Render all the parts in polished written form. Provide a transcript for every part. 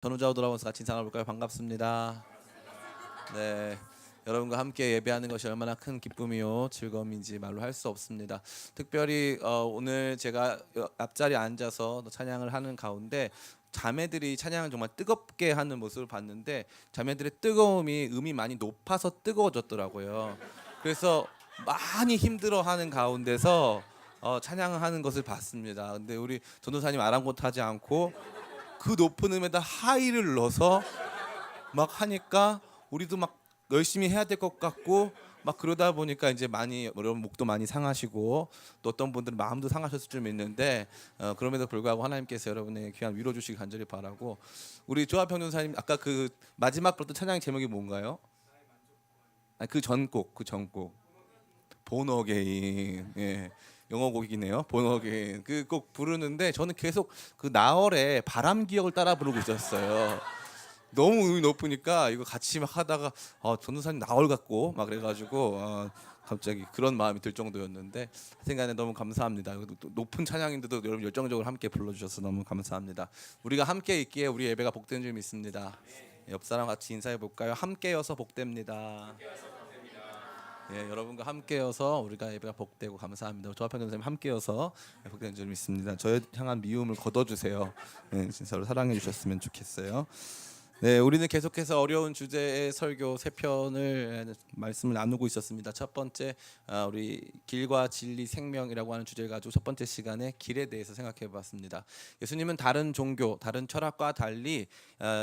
전우자로 돌아와서 같이 인사를 볼까요? 반갑습니다. 네, 여러분과 함께 예배하는 것이 얼마나 큰 기쁨이요 즐거움인지 말로 할 수 없습니다. 특별히 오늘 제가 앞자리에 앉아서 찬양을 하는 가운데 자매들이 찬양을 정말 뜨겁게 하는 모습을 봤는데 자매들의 뜨거움이 음이 많이 높아서 뜨거워졌더라고요. 그래서 많이 힘들어하는 가운데서 찬양을 하는 것을 봤습니다. 근데 우리 전도사님 아랑곳하지 않고 그 높은 음에다 하이를 넣어서 막 하니까 우리도 막 열심히 해야 될 것 같고 막 그러다 보니까 이제 많이 여러분 목도 많이 상하시고 또 어떤 분들은 마음도 상하셨을 줄 믿는데 그럼에도 불구하고 하나님께서 여러분의 귀한 위로 주시기 간절히 바라고. 우리 조합평론사님 아까 그 마지막 불렀던 찬양 제목이 뭔가요? 그 전곡 본 어게인. 예. 영어 곡이네요. 본 어게인. 그 곡 부르는데 저는 계속 그 나얼의 바람 기억을 따라 부르고 있었어요. 너무 음이 높으니까 이거 같이 막 하다가 전도사님 나얼 같고 막 그래가지고 갑자기 그런 마음이 들 정도였는데 하여튼간에 너무 감사합니다. 또 높은 찬양인데도 여러분 열정적으로 함께 불러주셔서 너무 감사합니다. 우리가 함께 있기에 우리 예배가 복된 줄 믿습니다. 옆 사람 같이 인사해 볼까요? 함께여서 복됩니다. 예, 여러분과 함께여서 우리가 예배가 복되고 감사합니다. 조합평 선생님 함께여서 복된 줄 믿습니다. 저에 향한 미움을 걷어주세요. 예, 진짜로 사랑해 주셨으면 좋겠어요. 네, 우리는 계속해서 어려운 주제의 설교 세 편을 말씀을 나누고 있었습니다. 첫 번째 우리 길과 진리 생명이라고 하는 주제를 가지고 첫 번째 시간에 길에 대해서 생각해봤습니다. 예수님은 다른 종교, 다른 철학과 달리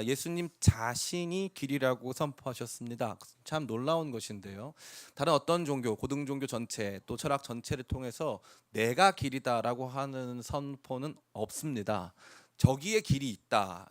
예수님 자신이 길이라고 선포하셨습니다. 참 놀라운 것인데요. 다른 어떤 종교, 고등 종교 전체 또 철학 전체를 통해서 내가 길이다라고 하는 선포는 없습니다. 저기에 길이 있다.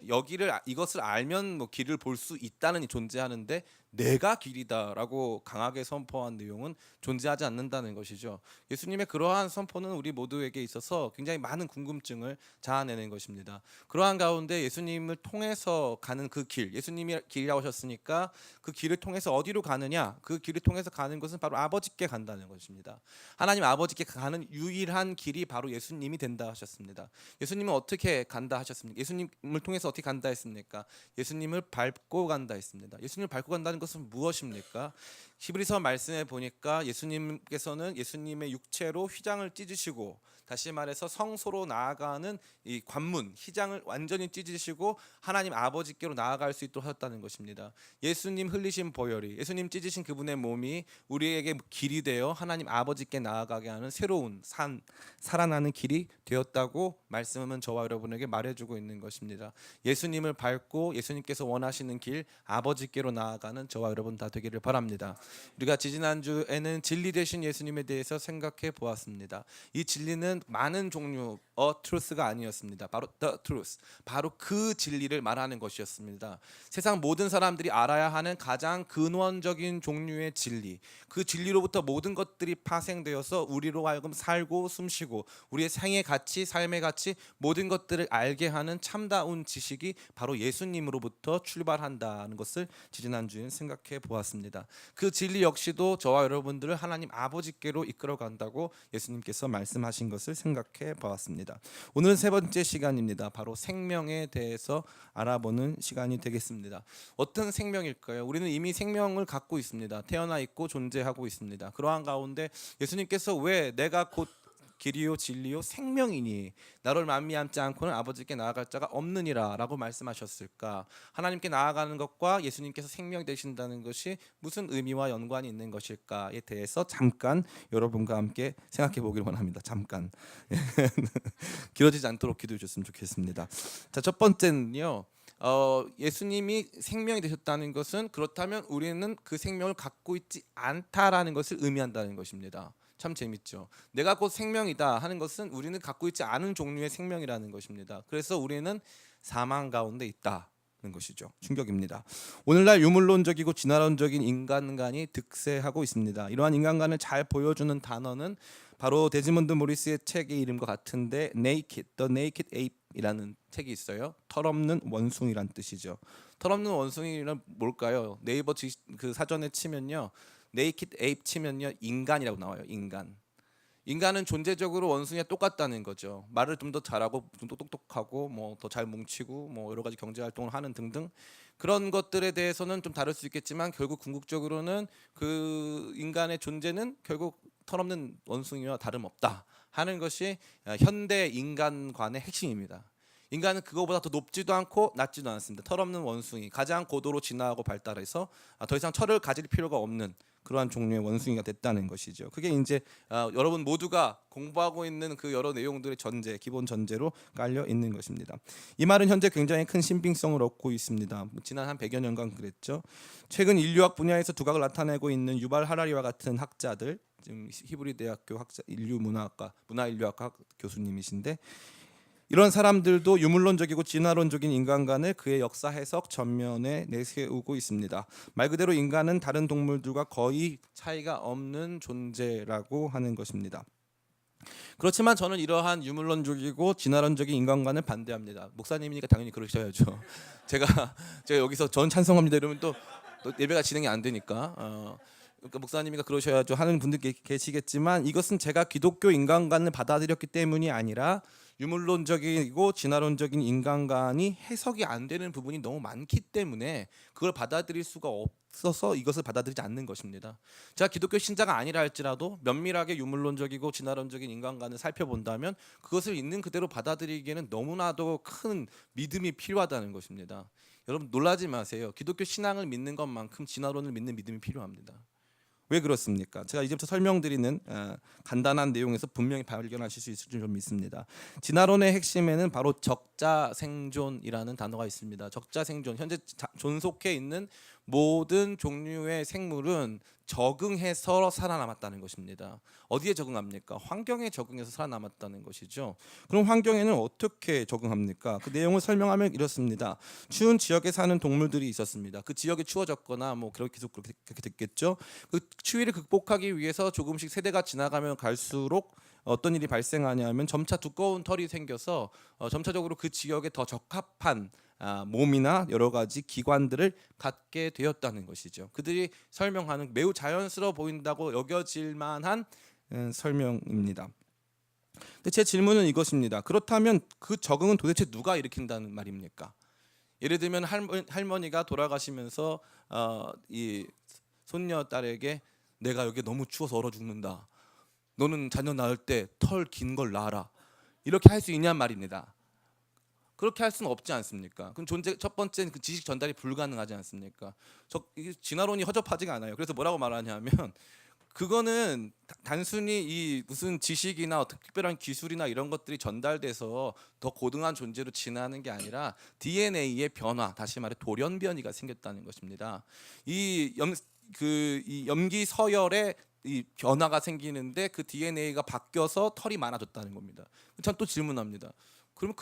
이것을 알면 뭐 길을 볼 수 있다는 존재하는데 내가 길이다라고 강하게 선포한 내용은 존재하지 않는다는 것이죠. 예수님의 그러한 선포는 우리 모두에게 있어서 굉장히 많은 궁금증을 자아내는 것입니다. 그러한 가운데 예수님을 통해서 가는 그 길, 예수님이 길이라고 하셨으니까 그 길을 통해서 어디로 가느냐? 그 길을 통해서 가는 것은 바로 아버지께 간다는 것입니다. 하나님 아버지께 가는 유일한 길이 바로 예수님이 된다 하셨습니다. 예수님은 어떻게 간다 하셨습니까? 예수님을 통해서 어떻게 간다 했습니까? 예수님을 밟고 간다 했습니다. 예수님을 밟고 간다는 것은 무엇입니까? 히브리서 말씀에 보니까 예수님께서는 예수님의 육체로 휘장을 찢으시고, 다시 말해서 성소로 나아가는 이 관문 휘장을 완전히 찢으시고 하나님 아버지께로 나아갈 수 있도록 하셨다는 것입니다. 예수님 흘리신 보혈이, 예수님 찢으신 그분의 몸이 우리에게 길이 되어 하나님 아버지께 나아가게 하는 새로운 살아나는 길이 되었다고 말씀은 저와 여러분에게 말해주고 있는 것입니다. 예수님을 밟고 예수님께서 원하시는 길, 아버지께로 나아가는 저와 여러분 다 되기를 바랍니다. 우리가 지지난주에는 진리 되신 예수님에 대해서 생각해 보았습니다. 이 진리는 많은 종류 truth가 아니었습니다. 바로 the truth, 바로 그 진리를 말하는 것이었습니다. 세상 모든 사람들이 알아야 하는 가장 근원적인 종류의 진리, 그 진리로부터 모든 것들이 파생되어서 우리로 하여금 살고 숨쉬고 우리의 생의 가치, 삶의 가치, 모든 것들을 알게 하는 참다운 지식이 바로 예수님으로부터 출발한다는 것을 지지난주에 생각해 보았습니다. 그 진리 역시도 저와 여러분들을 하나님 아버지께로 이끌어 간다고 예수님께서 말씀하신 것을 생각해 보았습니다. 오늘은 세 번째 시간입니다. 바로 생명에 대해서 알아보는 시간이 되겠습니다. 어떤 생명일까요? 우리는 이미 생명을 갖고 있습니다. 태어나 있고 존재하고 있습니다. 그러한 가운데 예수님께서 왜 내가 곧 길이요 진리요 생명이니 나를 만미암지 않고는 아버지께 나아갈 자가 없느니라 라고 말씀하셨을까? 하나님께 나아가는 것과 예수님께서 생명이 되신다는 것이 무슨 의미와 연관이 있는 것일까에 대해서 잠깐 여러분과 함께 생각해 보기를 원합니다. 잠깐 길어지지 않도록 기도해 주셨으면 좋겠습니다. 자, 첫 번째는요, 예수님이 생명이 되셨다는 것은 그렇다면 우리는 그 생명을 갖고 있지 않다라는 것을 의미한다는 것입니다. 참 재밌죠. 내가 곧 생명이다 하는 것은 우리는 갖고 있지 않은 종류의 생명이라는 것입니다. 그래서 우리는 사망 가운데 있다는 것이죠. 충격입니다. 오늘날 유물론적이고 진화론적인 인간관이 득세하고 있습니다. 이러한 인간관을 잘 보여주는 단어는 바로 데지몬드 모리스의 책의 이름과 같은데 Naked, The Naked Ape이라는 책이 있어요. 털없는 원숭이란 뜻이죠. 털없는 원숭이는 뭘까요? 네이버 그 사전에 치면요, Naked Ape 치면요 인간이라고 나와요. 인간. 인간은 존재적으로 원숭이와 똑같다는 거죠. 말을 좀 더 잘하고 좀 더 똑똑하고 뭐 더 잘 뭉치고 뭐 여러 가지 경제 활동을 하는 등등 그런 것들에 대해서는 좀 다를 수 있겠지만 결국 궁극적으로는 그 인간의 존재는 결국 털없는 원숭이와 다름없다 하는 것이 현대 인간관의 핵심입니다. 인간은 그거보다 더 높지도 않고 낮지도 않습니다. 털없는 원숭이, 가장 고도로 진화하고 발달해서 더 이상 철을 가질 필요가 없는 그러한 종류의 원숭이가 됐다는 것이죠. 그게 이제 여러분 모두가 공부하고 있는 그 여러 내용들의 전제, 기본 전제로 깔려 있는 것입니다. 이 말은 현재 굉장히 큰 신빙성을 얻고 있습니다. 지난 한 100여 년간 그랬죠. 최근 인류학 분야에서 두각을 나타내고 있는 유발 하라리와 같은 학자들, 지금 히브리 대학교 학자, 인류문화학과 문화인류학과 교수님이신데 이런 사람들도 유물론적이고 진화론적인 인간관을 그의 역사 해석 전면에 내세우고 있습니다. 말 그대로 인간은 다른 동물들과 거의 차이가 없는 존재라고 하는 것입니다. 그렇지만 저는 이러한 유물론적이고 진화론적인 인간관을 반대합니다. 목사님이니까 당연히 그러셔야죠. 제가 여기서 전 찬성합니다 이러면 또 예배가 진행이 안 되니까. 그러니까 목사님이가 그러셔야죠 하는 분들 계시겠지만 이것은 제가 기독교 인간관을 받아들였기 때문이 아니라 유물론적이고 진화론적인 인간관이 해석이 안 되는 부분이 너무 많기 때문에 그걸 받아들일 수가 없어서 이것을 받아들이지 않는 것입니다. 제가 기독교 신자가 아니라 할지라도 면밀하게 유물론적이고 진화론적인 인간관을 살펴본다면 그것을 있는 그대로 받아들이기에는 너무나도 큰 믿음이 필요하다는 것입니다. 여러분 놀라지 마세요. 기독교 신앙을 믿는 것만큼 진화론을 믿는 믿음이 필요합니다. 왜 그렇습니까? 제가 이제부터 설명드리는 간단한 내용에서 분명히 발견하실 수 있을 줄 믿습니다. 진화론의 핵심에는 바로 적자생존이라는 단어가 있습니다. 적자생존, 현재 존속해 있는 모든 종류의 생물은 적응해서 살아남았다는 것입니다. 어디에 적응합니까? 환경에 적응해서 살아남았다는 것이죠. 그럼 환경에는 어떻게 적응합니까? 그 내용을 설명하면 이렇습니다. 추운 지역에 사는 동물들이 있었습니다. 그 지역이 추워졌거나 뭐 계속 그렇게 됐겠죠. 그 추위를 극복하기 위해서 조금씩 세대가 지나가면 갈수록 어떤 일이 발생하냐면 점차 두꺼운 털이 생겨서 점차적으로 그 지역에 더 적합한 몸이나 여러 가지 기관들을 갖게 되었다는 것이죠. 그들이 설명하는 매우 자연스러워 보인다고 여겨질 만한 설명입니다. 근데 제 질문은 이것입니다. 그렇다면 그 적응은 도대체 누가 일으킨다는 말입니까? 예를 들면 할머니가 돌아가시면서 이 손녀 딸에게 내가 여기 너무 추워서 얼어 죽는다. 너는 자녀 낳을 때 털 긴 걸 낳아라. 이렇게 할 수 있냔 말입니다. 그렇게 할 수는 없지 않습니까? 그럼 첫 번째는 그 지식 전달이 불가능하지 않습니까? 진화론이 허접하지가 않아요. 그래서 뭐라고 말하냐면 그거는 단순히 이 무슨 지식이나 특별한 기술이나 이런 것들이 전달돼서 더 고등한 존재로 진화하는 게 아니라 DNA의 변화, 다시 말해 돌연변이가 생겼다는 것입니다. 이 염기 서열에 이 변화가 생기는데 그 DNA가 바뀌어서 털이 많아졌다는 겁니다. 전 또 질문합니다. 그러면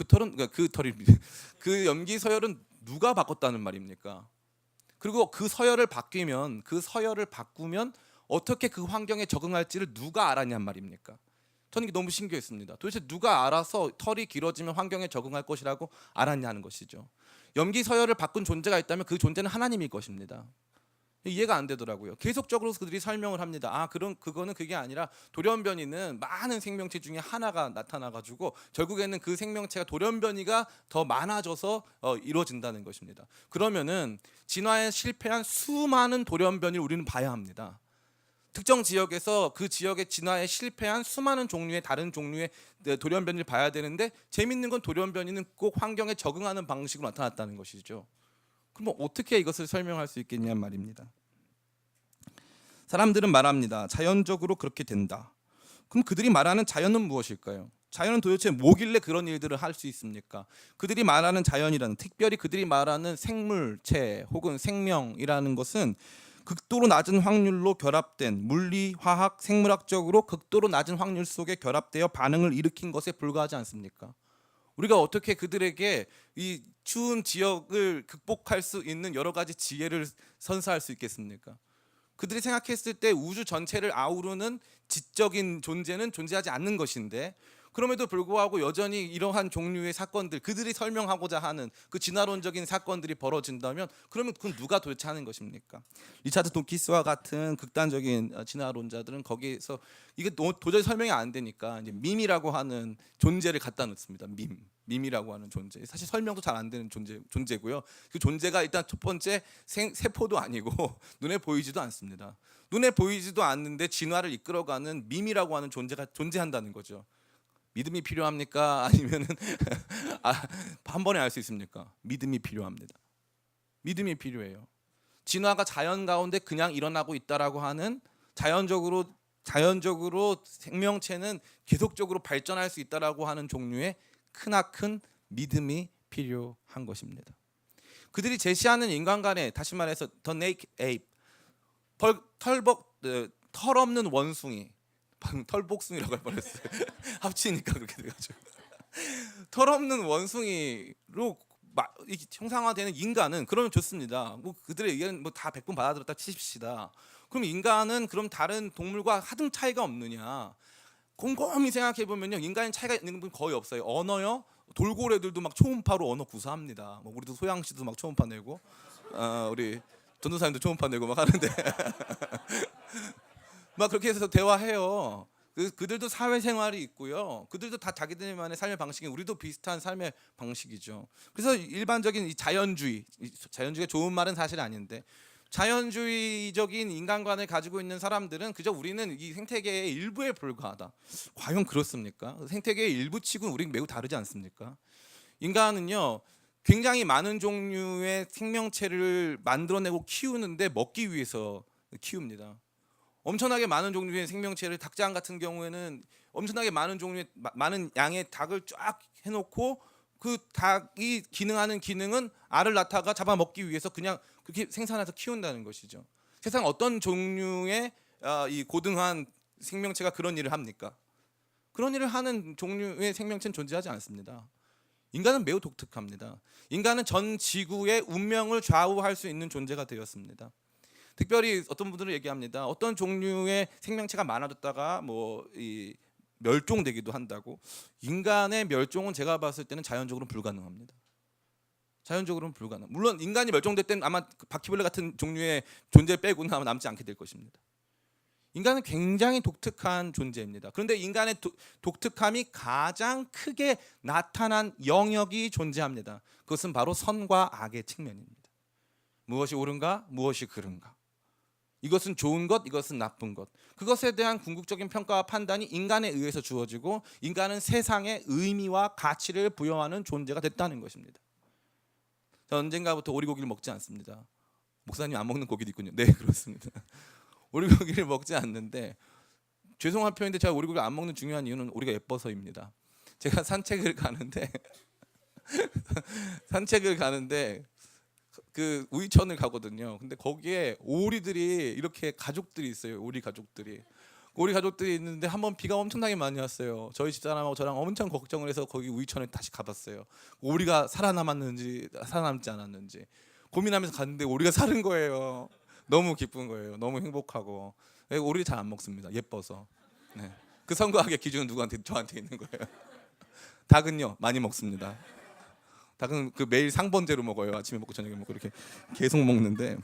그 염기 서열은 누가 바꿨다는 말입니까? 그리고 그 서열을 바꾸면 어떻게 그 환경에 적응할지를 누가 알았냔 말입니까? 저는 이게 너무 신기했습니다. 도대체 누가 알아서 털이 길어지면 환경에 적응할 것이라고 알았냐는 것이죠. 염기 서열을 바꾼 존재가 있다면 그 존재는 하나님일 것입니다. 이해가 안 되더라고요. 계속적으로 그들이 설명을 합니다. 그거는 그게 아니라 돌연변이는 많은 생명체 중에 하나가 나타나가지고 결국에는 그 생명체가 돌연변이가 더 많아져서 이루어진다는 것입니다. 그러면은 진화에 실패한 수많은 돌연변이를 우리는 봐야 합니다. 특정 지역에서 그 지역의 진화에 실패한 수많은 종류의 다른 종류의 돌연변이를 봐야 되는데 재밌는 건 돌연변이는 꼭 환경에 적응하는 방식으로 나타났다는 것이죠. 그럼 어떻게 이것을 설명할 수 있겠냐 말입니다. 사람들은 말합니다. 자연적으로 그렇게 된다. 그럼 그들이 말하는 자연은 무엇일까요? 자연은 도대체 뭐길래 그런 일들을 할 수 있습니까? 그들이 말하는 자연이라는, 특별히 그들이 말하는 생물체 혹은 생명이라는 것은 극도로 낮은 확률로 결합된 물리, 화학, 생물학적으로 극도로 낮은 확률 속에 결합되어 반응을 일으킨 것에 불과하지 않습니까? 우리가 어떻게 그들에게 이 추운 지역을 극복할 수 있는 여러 가지 지혜를 선사할 수 있겠습니까? 그들이 생각했을 때 우주 전체를 아우르는 지적인 존재는 존재하지 않는 것인데 그럼에도 불구하고 여전히 이러한 종류의 사건들, 그들이 설명하고자 하는 그 진화론적인 사건들이 벌어진다면 그러면 그건 누가 도대체 하는 것입니까? 리차드 도키스와 같은 극단적인 진화론자들은 거기에서 이게 도저히 설명이 안 되니까 이제 밈이라고 하는 존재를 갖다 놓습니다. 밈이라고 하는 존재. 사실 설명도 잘 안 되는 존재고요. 그 존재가 일단 첫 번째 세포도 아니고 눈에 보이지도 않습니다. 눈에 보이지도 않는데 진화를 이끌어가는 밈이라고 하는 존재가 존재한다는 거죠. 믿음이 필요합니까? 아니면은 한 번에 알 수 있습니까? 믿음이 필요합니다. 믿음이 필요해요. 진화가 자연 가운데 그냥 일어나고 있다라고 하는 자연적으로 생명체는 계속적으로 발전할 수 있다라고 하는 종류의 크나큰 믿음이 필요한 것입니다. 그들이 제시하는 인간관에 다시 말해서 The Naked Ape, 털 없는 원숭이, 털복숭이라고 할 뻔했어요. 합치니까 그렇게 돼가지고 털 없는 원숭이로 형상화되는 인간은 그러면 좋습니다. 뭐 그들의 의견은 뭐 다 100분 받아들였다 치십시다. 그럼 인간은 그럼 다른 동물과 하등 차이가 없느냐? 곰곰이 생각해 보면요, 인간의 차이가 있는 분 거의 없어요. 언어요, 돌고래들도 막 초음파로 언어 구사합니다. 뭐 우리도 소양 씨도 막 초음파 내고, 우리 전도사님도 초음파 내고 막 하는데 막 그렇게 해서 대화해요. 그들도 사회생활이 있고요. 그들도 다 자기들만의 삶의 방식이 우리도 비슷한 삶의 방식이죠. 그래서 일반적인 이 자연주의가 좋은 말은 사실 아닌데 자연주의적인 인간관을 가지고 있는 사람들은 그저 우리는 이 생태계의 일부에 불과하다. 과연 그렇습니까? 생태계의 일부치고는 우리는 매우 다르지 않습니까? 인간은요, 굉장히 많은 종류의 생명체를 만들어내고 키우는데 먹기 위해서 키웁니다. 엄청나게 많은 종류의 생명체를, 닭장 같은 경우에는 엄청나게 많은 종류의 많은 양의 닭을 쫙 해놓고 그 닭이 기능하는 기능은 알을 낳다가 잡아먹기 위해서 그냥 그렇게 생산해서 키운다는 것이죠. 세상 어떤 종류의 이 고등한 생명체가 그런 일을 합니까? 그런 일을 하는 종류의 생명체는 존재하지 않습니다. 인간은 매우 독특합니다. 인간은 전 지구의 운명을 좌우할 수 있는 존재가 되었습니다. 특별히 어떤 분들은 얘기합니다. 어떤 종류의 생명체가 많아졌다가 이 멸종되기도 한다고. 인간의 멸종은 제가 봤을 때는 자연적으로는 불가능합니다. 자연적으로는 불가능. 물론 인간이 멸종될 때는 아마 바퀴벌레 같은 종류의 존재 빼고는 아마 남지 않게 될 것입니다. 인간은 굉장히 독특한 존재입니다. 그런데 인간의 독특함이 가장 크게 나타난 영역이 존재합니다. 그것은 바로 선과 악의 측면입니다. 무엇이 옳은가, 무엇이 그른가. 이것은 좋은 것, 이것은 나쁜 것. 그것에 대한 궁극적인 평가와 판단이 인간에 의해서 주어지고 인간은 세상에 의미와 가치를 부여하는 존재가 됐다는 것입니다. 저는 언젠가부터 오리고기를 먹지 않습니다. 목사님 안 먹는 고기도 있군요. 네, 그렇습니다. 오리고기를 먹지 않는데, 죄송한 표현인데 제가 오리고기를 안 먹는 중요한 이유는 오리가 예뻐서입니다. 제가 산책을 가는데 그 우이천을 가거든요. 근데 거기에 오리들이 이렇게 가족들이 있어요. 오리 가족들이 있는데 한번 비가 엄청나게 많이 왔어요. 저희 집사람하고 저랑 엄청 걱정을 해서 거기 우이천에 다시 가봤어요. 오리가 살아남았는지 살아남지 않았는지 고민하면서 갔는데 오리가 살은 거예요. 너무 기쁜 거예요. 너무 행복하고. 오리 잘 안 먹습니다. 예뻐서. 네. 그 선거학의 기준은 저한테 있는 거예요. 닭은요 많이 먹습니다. 닭은 그 매일 상번제로 먹어요. 아침에 먹고 저녁에 먹고 이렇게 계속 먹는데,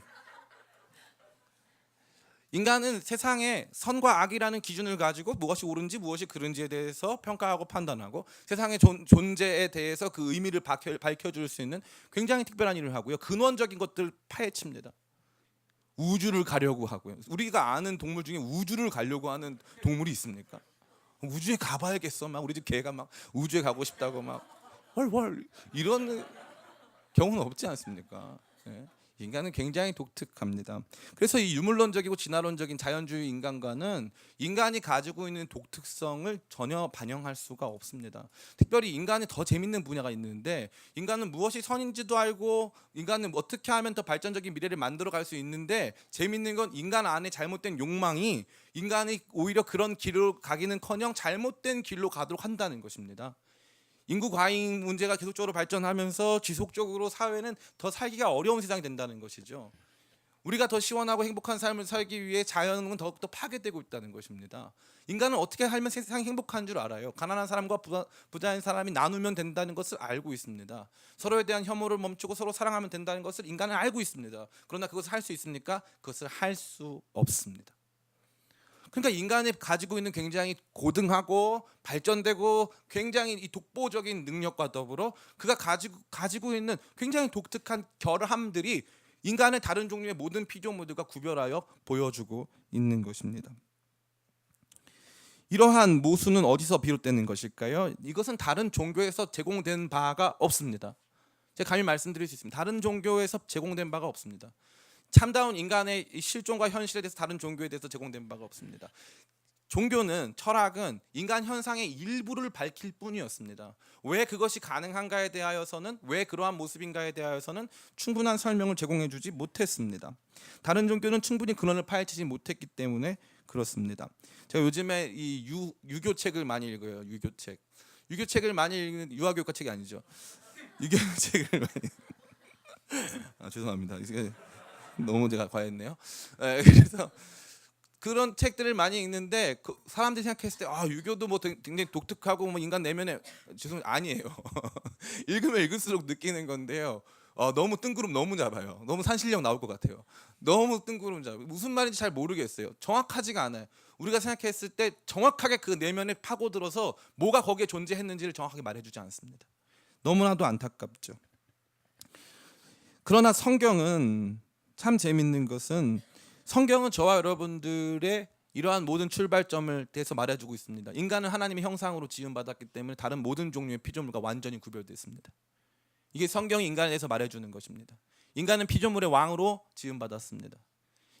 인간은 세상에 선과 악이라는 기준을 가지고 무엇이 옳은지 무엇이 그른지에 대해서 평가하고 판단하고 세상의 존재에 대해서 그 의미를 밝혀줄 수 있는 굉장히 특별한 일을 하고요. 근원적인 것들을 파헤칩니다. 우주를 가려고 하고요. 우리가 아는 동물 중에 우주를 가려고 하는 동물이 있습니까? 우주에 가봐야겠어. 막 우리 집 개가 막 우주에 가고 싶다고 막 헐 이런 경우는 없지 않습니까? 네. 인간은 굉장히 독특합니다. 그래서 이 유물론적이고 진화론적인 자연주의 인간과는 인간이 가지고 있는 독특성을 전혀 반영할 수가 없습니다. 특별히 인간이 더 재밌는 분야가 있는데, 인간은 무엇이 선인지도 알고 인간은 어떻게 하면 더 발전적인 미래를 만들어갈 수 있는데, 재밌는 건 인간 안에 잘못된 욕망이 인간이 오히려 그런 길로 가기는커녕 잘못된 길로 가도록 한다는 것입니다. 인구 과잉 문제가 계속적으로 발전하면서 지속적으로 사회는 더 살기가 어려운 세상이 된다는 것이죠. 우리가 더 시원하고 행복한 삶을 살기 위해 자연은 더욱더 파괴되고 있다는 것입니다. 인간은 어떻게 살면 세상이 행복한 줄 알아요. 가난한 사람과 부자인 사람이 나누면 된다는 것을 알고 있습니다. 서로에 대한 혐오를 멈추고 서로 사랑하면 된다는 것을 인간은 알고 있습니다. 그러나 그것을 할 수 있습니까? 그것을 할 수 없습니다. 그러니까 인간이 가지고 있는 굉장히 고등하고 발전되고 굉장히 이 독보적인 능력과 더불어 그가 가지고 있는 굉장히 독특한 결함들이 인간의 다른 종류의 모든 피조물들과 구별하여 보여주고 있는 것입니다. 이러한 모순은 어디서 비롯되는 것일까요? 이것은 다른 종교에서 제공된 바가 없습니다. 제가 감히 말씀드릴 수 있습니다. 다른 종교에서 제공된 바가 없습니다. 참다운 인간의 실존과 현실에 대해서 다른 종교에 대해서 제공된 바가 없습니다. 종교는, 철학은 인간 현상의 일부를 밝힐 뿐이었습니다. 왜 그것이 가능한가에 대하여서는, 왜 그러한 모습인가에 대하여서는 충분한 설명을 제공해주지 못했습니다. 다른 종교는 충분히 근원을 파헤치지 못했기 때문에 그렇습니다. 제가 요즘에 이 유교책을 많이 읽어요. 유교책을 많이 읽는, 유아교과 책이 아니죠. 유교책을 많이 죄송합니다. 너무 제가 과했네요. 그래서 그런 책들을 많이 읽는데 사람들이 생각했을 때 유교도 뭐 굉장히 독특하고 뭐 인간 내면에 아니에요. 읽으면 읽을수록 느끼는 건데요. 너무 뜬구름 너무 잡아요. 너무 산신령 나올 것 같아요. 너무 뜬구름 잡아요. 무슨 말인지 잘 모르겠어요. 정확하지가 않아요. 우리가 생각했을 때 정확하게 그 내면에 파고들어서 뭐가 거기에 존재했는지를 정확하게 말해주지 않습니다. 너무나도 안타깝죠. 그러나 성경은 참 재밌는 것은 성경은 저와 여러분들의 이러한 모든 출발점을 대해서 말해주고 있습니다. 인간은 하나님의 형상으로 지음받았기 때문에 다른 모든 종류의 피조물과 완전히 구별됐습니다. 이게 성경이 인간에 대해서 말해주는 것입니다. 인간은 피조물의 왕으로 지음받았습니다.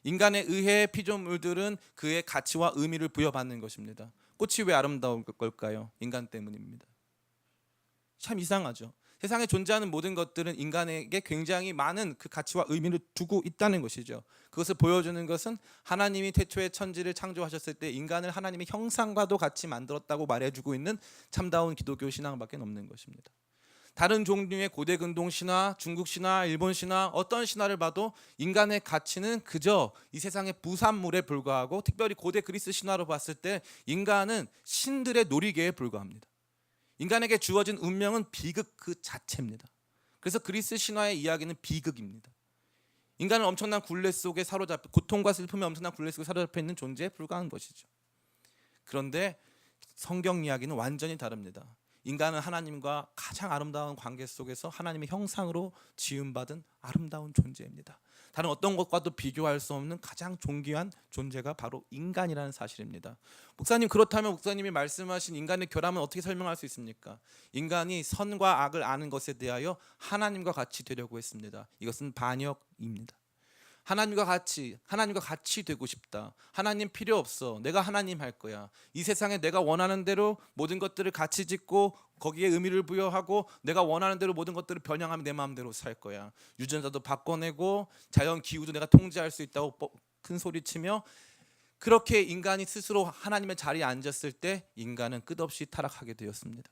인간에 의해 피조물들은 그의 가치와 의미를 부여받는 것입니다. 꽃이 왜 아름다울 걸까요? 인간 때문입니다. 참 이상하죠. 세상에 존재하는 모든 것들은 인간에게 굉장히 많은 그 가치와 의미를 두고 있다는 것이죠. 그것을 보여주는 것은 하나님이 태초에 천지를 창조하셨을 때 인간을 하나님의 형상과도 같이 만들었다고 말해주고 있는 참다운 기독교 신앙밖에 없는 것입니다. 다른 종류의 고대 근동 신화, 중국 신화, 일본 신화, 어떤 신화를 봐도 인간의 가치는 그저 이 세상의 부산물에 불과하고, 특별히 고대 그리스 신화로 봤을 때 인간은 신들의 놀이개에 불과합니다. 인간에게 주어진 운명은 비극 그 자체입니다. 그래서 그리스 신화의 이야기는 비극입니다. 인간은 엄청난 굴레 속에 사로잡혀, 고통과 슬픔의 엄청난 굴레 속에 사로잡혀 있는 존재에 불과한 것이죠. 그런데 성경 이야기는 완전히 다릅니다. 인간은 하나님과 가장 아름다운 관계 속에서 하나님의 형상으로 지음받은 아름다운 존재입니다. 다른 어떤 것과도 비교할 수 없는 가장 존귀한 존재가 바로 인간이라는 사실입니다. 목사님, 그렇다면 목사님이 말씀하신 인간의 결함은 어떻게 설명할 수 있습니까? 인간이 선과 악을 아는 것에 대하여 하나님과 같이 되려고 했습니다. 이것은 반역입니다. 하나님과 같이 되고 싶다. 하나님 필요 없어. 내가 하나님 할 거야. 이 세상에 내가 원하는 대로 모든 것들을 같이 짓고 거기에 의미를 부여하고 내가 원하는 대로 모든 것들을 변형하면 내 마음대로 살 거야. 유전자도 바꿔내고 자연 기후도 내가 통제할 수 있다고 큰 소리치며, 그렇게 인간이 스스로 하나님의 자리에 앉았을 때 인간은 끝없이 타락하게 되었습니다.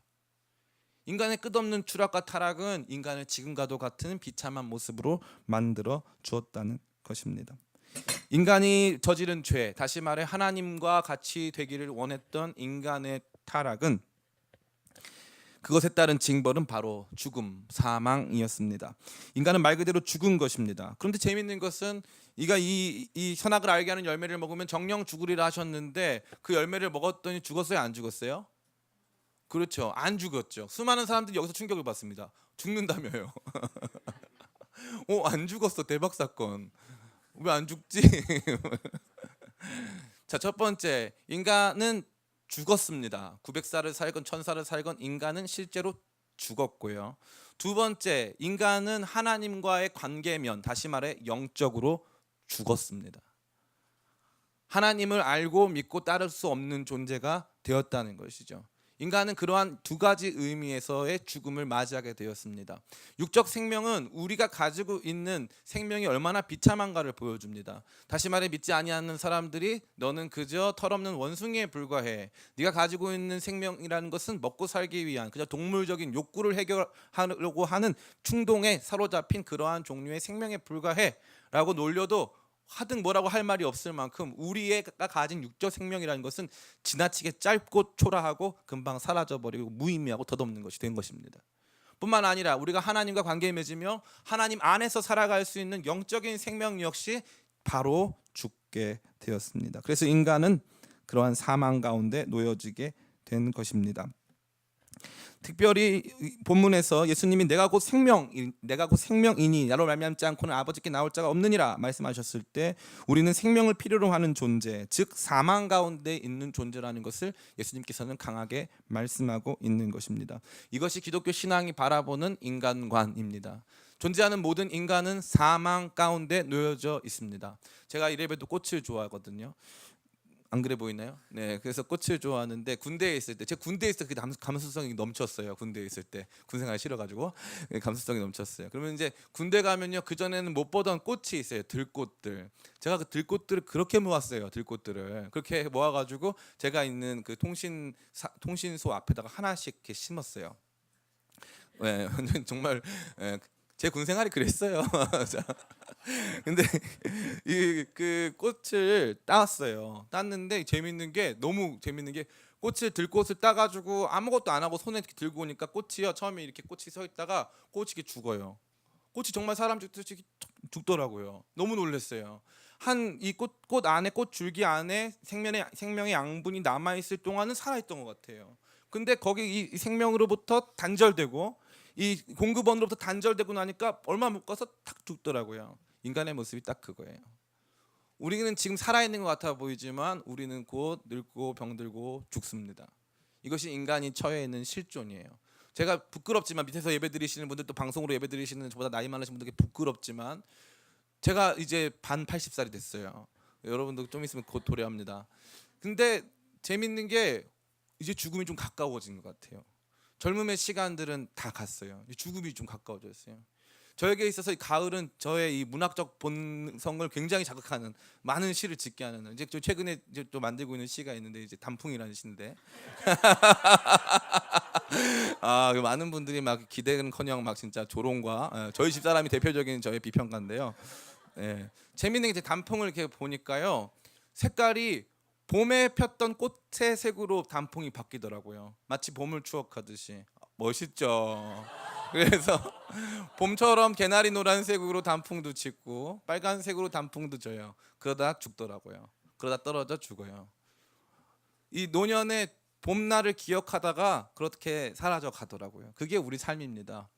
인간의 끝없는 추락과 타락은 인간을 지금과도 같은 비참한 모습으로 만들어 주었다는 것입니다. 인간이 저지른 죄, 다시 말해 하나님과 같이 되기를 원했던 인간의 타락은, 그것에 따른 징벌은 바로 죽음, 사망이었습니다. 인간은 말 그대로 죽은 것입니다. 그런데 재미있는 것은 이 선악을 알게 하는 열매를 먹으면 정령 죽으리라 하셨는데 그 열매를 먹었더니 죽었어요, 안 죽었어요? 그렇죠, 안 죽었죠. 수많은 사람들이 여기서 충격을 받습니다. 죽는다며요. 안 죽었어, 대박 사건. 왜 안 죽지? 자, 첫 번째, 인간은 죽었습니다. 900살을 살건 1000살을 살건 인간은 실제로 죽었고요. 두 번째, 인간은 하나님과의 관계면, 다시 말해 영적으로 죽었습니다. 하나님을 알고 믿고 따를 수 없는 존재가 되었다는 것이죠. 인간은 그러한 두 가지 의미에서의 죽음을 맞이하게 되었습니다. 육적 생명은 우리가 가지고 있는 생명이 얼마나 비참한가를 보여줍니다. 다시 말해, 믿지 아니하는 사람들이 너는 그저 털없는 원숭이에 불과해, 네가 가지고 있는 생명이라는 것은 먹고 살기 위한 그저 동물적인 욕구를 해결하려고 하는 충동에 사로잡힌 그러한 종류의 생명에 불과해 라고 놀려도 하등 뭐라고 할 말이 없을 만큼 우리가 가진 육적 생명이라는 것은 지나치게 짧고 초라하고 금방 사라져버리고 무의미하고 덧없는 것이 된 것입니다. 뿐만 아니라 우리가 하나님과 관계 맺으며 하나님 안에서 살아갈 수 있는 영적인 생명 역시 바로 죽게 되었습니다. 그래서 인간은 그러한 사망 가운데 놓여지게 된 것입니다. 특별히 본문에서 예수님이 내가 곧 생명이니 나로 말미암지 않고는 아버지께 나올 자가 없느니라 말씀하셨을 때 우리는 생명을 필요로 하는 존재, 즉 사망 가운데 있는 존재라는 것을 예수님께서는 강하게 말씀하고 있는 것입니다. 이것이 기독교 신앙이 바라보는 인간관입니다. 존재하는 모든 인간은 사망 가운데 놓여져 있습니다. 제가 이래봬도 꽃을 좋아하거든요. 안 그래 보이나요? 네, 그래서 꽃을 좋아하는데 군대에 있을 때, 제가 군대에 있을 때 감수성이 넘쳤어요. 군대에 있을 때 군생활 싫어가지고 감수성이 넘쳤어요. 그러면 이제 군대 가면요, 그 전에는 못 보던 꽃이 있어요. 들꽃들. 제가 그 들꽃들을 그렇게 모았어요. 들꽃들을 그렇게 모아가지고 제가 있는 그 통신소 앞에다가 하나씩 이렇게 심었어요. 네, 정말 제 군생활이 그랬어요. 근데 그 꽃을 따왔어요. 땄는데 너무 재밌는 게 들꽃을 따가지고 아무것도 안 하고 손에 이렇게 들고 오니까 꽃이요, 처음에 이렇게 꽃이 서 있다가 꽃이 이렇게 죽어요. 꽃이 정말 사람 죽듯이 죽더라고요. 너무 놀랐어요. 이 꽃 안에, 꽃 줄기 안에 생명의 양분이 남아 있을 동안은 살아있던 것 같아요. 근데 거기 이 생명으로부터 단절되고 이 공급원으로부터 단절되고 나니까 얼마 못 가서 탁 죽더라고요. 인간의 모습이 딱 그거예요. 우리는 지금 살아있는 것 같아 보이지만 우리는 곧 늙고 병들고 죽습니다. 이것이 인간이 처해 있는 실존이에요. 제가 부끄럽지만 밑에서 예배드리시는 분들, 또 방송으로 예배드리시는 저보다 나이 많으신 분들께 부끄럽지만 제가 이제 반 80살이 됐어요. 여러분도 좀 있으면 곧 도래합니다. 근데 재밌는 게 이제 죽음이 좀 가까워진 것 같아요. 젊음의 시간들은 다 갔어요. 죽음이 좀 가까워졌어요. 저에게 있어서 이 가을은 저의 이 문학적 본성을 굉장히 자극하는 많은 시를 짓게 하는, 이제 최근에 이제 또 만들고 있는 시가 있는데 이제 단풍이라는 시인데 많은 분들이 막 기대는커녕 막 진짜 조롱과 저희 집 사람이 대표적인 저의 비평가인데요. 재밌는 게 단풍을 이렇게 보니까요, 색깔이 봄에 폈던 꽃의 색으로 단풍이 바뀌더라고요. 마치 봄을 추억하듯이. 멋있죠. 그래서 봄처럼 개나리 노란색으로 단풍도 짓고 빨간색으로 단풍도 져요. 그러다 죽더라고요. 그러다 떨어져 죽어요. 이 노년의 봄날을 기억하다가 그렇게 사라져 가더라고요. 그게 우리 삶입니다.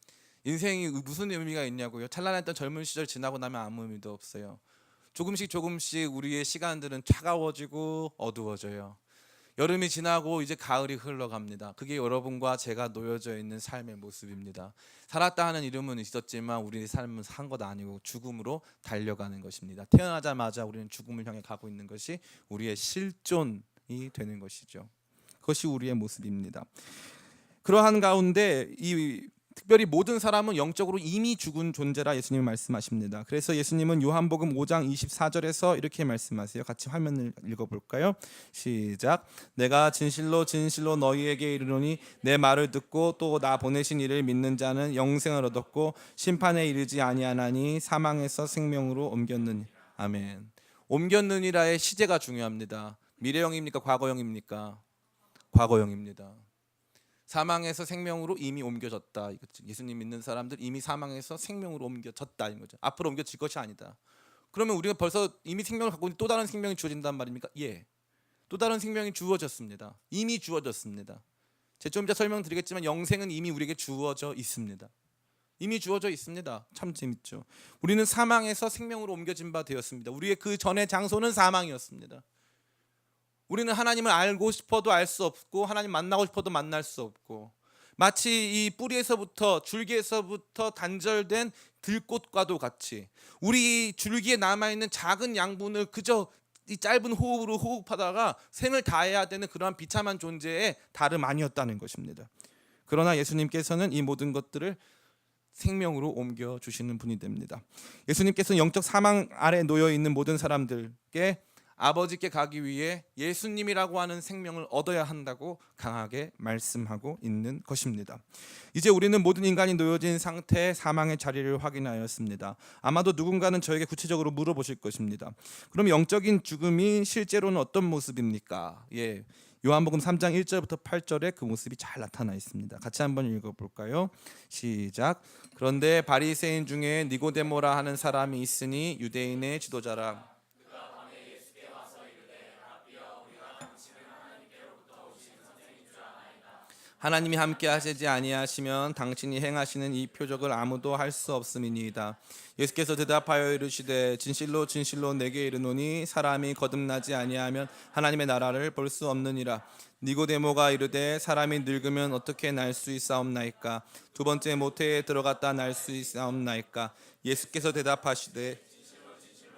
인생이 무슨 의미가 있냐고요. 찬란했던 젊은 시절 지나고 나면 아무 의미도 없어요. 조금씩 우리의 시간들은 차가워지고 어두워져요. 여름이 지나고 이제 가을이 흘러갑니다. 그게 여러분과 제가 놓여져 있는 삶의 모습입니다. 살았다 하는 이름은 있었지만 우리의 삶은 산 것 아니고 죽음으로 달려가는 것입니다. 태어나자마자 우리는 죽음을 향해 가고 있는 것이 우리의 실존이 되는 것이죠. 그것이 우리의 모습입니다. 그러한 가운데 특별히 모든 사람은 영적으로 이미 죽은 존재라 예수님은 말씀하십니다. 그래서 예수님은 요한복음 5장 24절에서 이렇게 말씀하세요. 같이 화면을 읽어볼까요? 시작. 내가 진실로 너희에게 이르노니 내 말을 듣고 또 나 보내신 이를 믿는 자는 영생을 얻었고 심판에 이르지 아니하나니 사망에서 생명으로 옮겼느니. 아멘. 옮겼느니라의 시제가 중요합니다. 미래형입니까? 과거형입니까? 과거형입니다. 사망에서 생명으로 이미 옮겨졌다. 예수님 믿는 사람들 이미 사망에서 생명으로 옮겨졌다 이 거죠. 앞으로 옮겨질 것이 아니다. 그러면 우리가 벌써 이미 생명을 갖고 있는 또 다른 생명이 주어진단 말입니까? 예. 또 다른 생명이 주어졌습니다. 이미 주어졌습니다. 제가 좀 이따 설명드리겠지만 영생은 이미 우리에게 주어져 있습니다. 이미 주어져 있습니다. 참 재밌죠. 우리는 사망에서 생명으로 옮겨진 바 되었습니다. 우리의 그 전의 장소는 사망이었습니다. 우리는 하나님을 알고 싶어도 알 수 없고 하나님 만나고 싶어도 만날 수 없고, 마치 이 뿌리에서부터 줄기에서부터 단절된 들꽃과도 같이 우리 줄기에 남아있는 작은 양분을 그저 이 짧은 호흡으로 호흡하다가 생을 다해야 되는 그러한 비참한 존재의 다름 아니었다는 것입니다. 그러나 예수님께서는 이 모든 것들을 생명으로 옮겨주시는 분이 됩니다. 예수님께서는 영적 사망 아래 놓여있는 모든 사람들께 아버지께 가기 위해 예수님이라고 하는 생명을 얻어야 한다고 강하게 말씀하고 있는 것입니다. 이제 우리는 모든 인간이 놓여진 상태의 사망의 자리를 확인하였습니다. 아마도 누군가는 저에게 구체적으로 물어보실 것입니다. 그럼 영적인 죽음이 실제로는 어떤 모습입니까? 요한복음 3장 1절부터 8절에 그 모습이 잘 나타나 있습니다. 같이 한번 읽어볼까요? 시작. 그런데 바리새인 중에 니고데모라 하는 사람이 있으니 유대인의 지도자라. 하나님이 함께 하시지 아니하시면 당신이 행하시는 이 표적을 아무도 할 수 없음이니이다. 예수께서 대답하여 이르시되 진실로 진실로 내게 이르노니 사람이 거듭나지 아니하면 하나님의 나라를 볼 수 없느니라. 니고데모가 이르되 사람이 늙으면 어떻게 날 수 있사옵나이까? 두 번째 모태에 들어갔다 날 수 있사옵나이까? 예수께서 대답하시되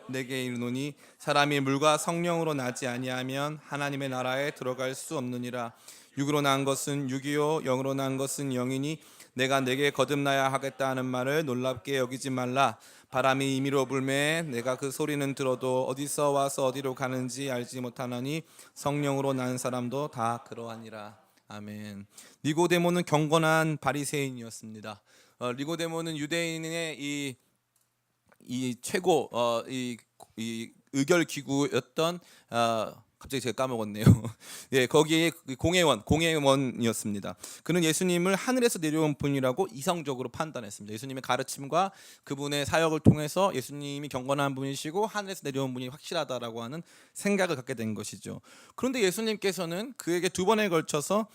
내게 이르노니 사람이 물과 성령으로 나지 아니하면 하나님의 나라에 들어갈 수 없느니라. 육으로 난 것은 육이요 영으로 난 것은 영이니 내가 내게 거듭나야 하겠다 하는 말을 놀랍게 여기지 말라. 바람이 임의로 불매 내가 그 소리는 들어도 어디서 와서 어디로 가는지 알지 못하나니 성령으로 난 사람도 다 그러하니라. 아멘. 니고데모는 경건한 바리새인이었습니다. 니고데모는 유대인의 이 최고 이 의결 기구였던 갑자기 제가 까먹었네요. 거기에 공회원이었습니다. 그는 예수님을 하늘에서 내려온 분이라고 이성적으로 판단했습니다. 예수님의 가르침과 그분의 사역을 통해서 예수님이 경건한 분이시고 하늘에서 내려온 분이 확실하다라고 하는 생각을 갖게 된 것이죠. 그런데 예수님께서는 그에게 두 번에 걸쳐서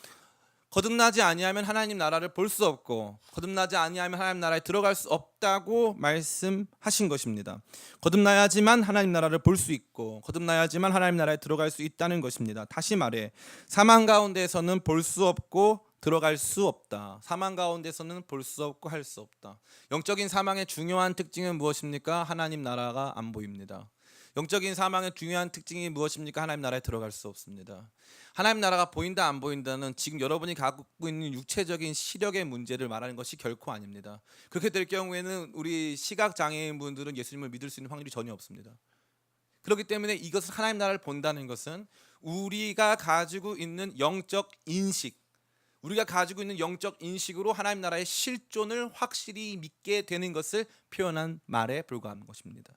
거듭나지 아니하면 하나님 나라를 볼 수 없고 거듭나지 아니하면 하나님 나라에 들어갈 수 없다고 말씀하신 것입니다. 거듭나야지만 하나님 나라를 볼 수 있고 거듭나야지만 하나님 나라에 들어갈 수 있다는 것입니다. 다시 말해 사망 가운데서는 볼 수 없고 들어갈 수 없다. 사망 가운데서는 볼 수 없고 할 수 없다. 영적인 사망의 중요한 특징은 무엇입니까? 하나님 나라가 안 보입니다. 영적인 사망의 중요한 특징이 무엇입니까? 하나님 나라에 들어갈 수 없습니다. 하나님 나라가 보인다 안 보인다는 지금 여러분이 갖고 있는 육체적인 시력의 문제를 말하는 것이 결코 아닙니다. 그렇게 될 경우에는 우리 시각장애인분들은 예수님을 믿을 수 있는 확률이 전혀 없습니다. 그렇기 때문에 이것을 하나님 나라를 본다는 것은 우리가 가지고 있는 영적 인식, 우리가 가지고 있는 영적 인식으로 하나님 나라의 실존을 확실히 믿게 되는 것을 표현한 말에 불과한 것입니다.